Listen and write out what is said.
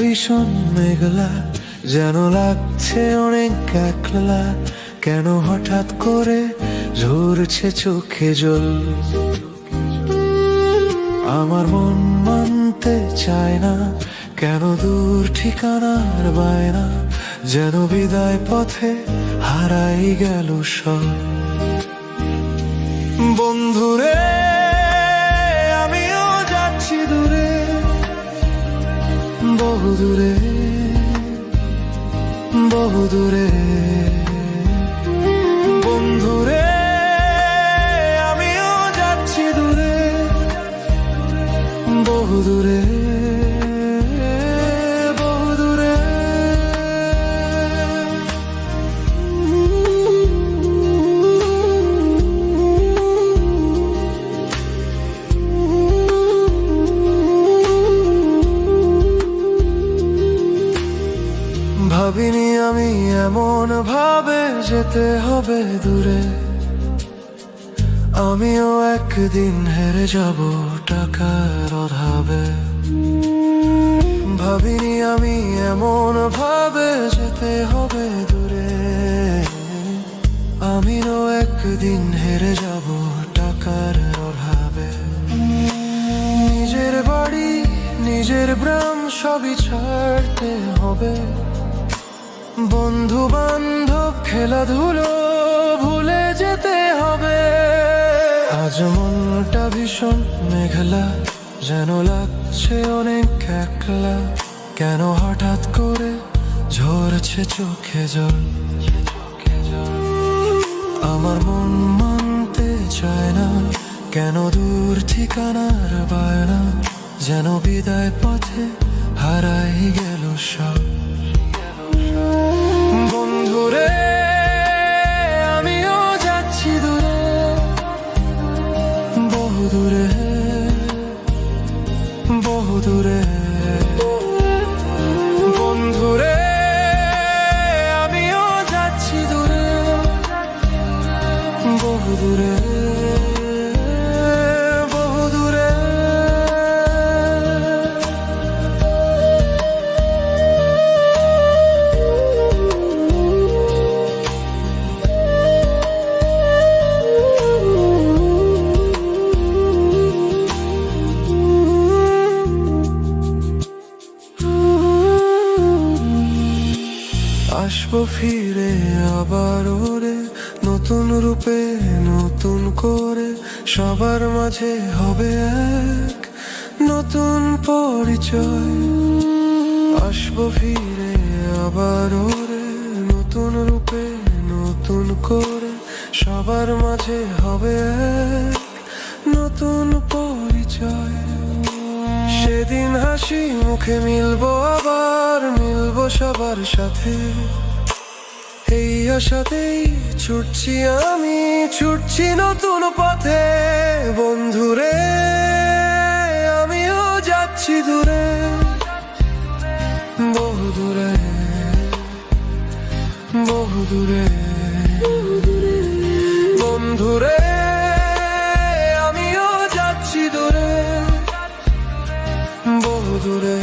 ভীষণ মেঘলা, যেন লাগছে অনেক একলা। কেন হঠাৎ করে ঝরছে চোখে জল? আমার মন মানতে চায় না, কেন দূর ঠিকানার বায়না, যেন বিদায় পথে হারাই গেল সব। বন্ধুরে আমিও যাচ্ছি দূরে, বহু দূরে, বহু দূরে। বন্ধুরে আমিও যাচ্ছি দূরে, বহু দূরে, বহু দূরে। ভাবিনি আমি এমন ভাবে যেতে হবে দূরে, আমিও একদিন হেরে যাব টাকার অভাবে। ভাবিনি আমি এমন ভাবে যেতে হবে দূরে, আমিও একদিন হেরে যাব টাকার অভাবে। নিজের বাড়ি নিজের গ্রাম সবই ছাড়তে হবে, বন্ধু বান্ধব খেলাধুলো ভুলে যেতে হবে। আজ মনটা ভীষণ মেঘলা, যেন লাগছে অনেক একলা। কেন হঠাৎ করে ঝরছে চোখে জল? আমার মন মানতে চায় না, কেন দূর ঠিকানার বায়না, যেন বিদায় পথে হারাই গেল সব। বন্ধুরে আমিও যাচ্ছি দূরে, বহু দূরে, বহু দূরে। বন্ধুরে আমিও যাচ্ছি দূরে, বহু দূরে, বহু দূরে। আসবো ফিরে আবার ওরে, নতুন রূপে নতুন করে। সবার মাঝে হবে এক নতুন পরিচয়। আসবো ফিরে আবার ওরে, নতুন রূপে নতুন করে। সবার মাঝে হবে এক নতুন পরিচয়। সেদিন হাসি মুখে মিলবো, আবার মিলবো সবার সাথে। এই আশাতেই ছুটছি আমি, ছুটছি নতুন পথে। বন্ধুরে আমিও যাচ্ছি দূরে, বহু দূরে, বহু দূরে। বন্ধুরে আমিও যাচ্ছি দূরে, বহু দূরে।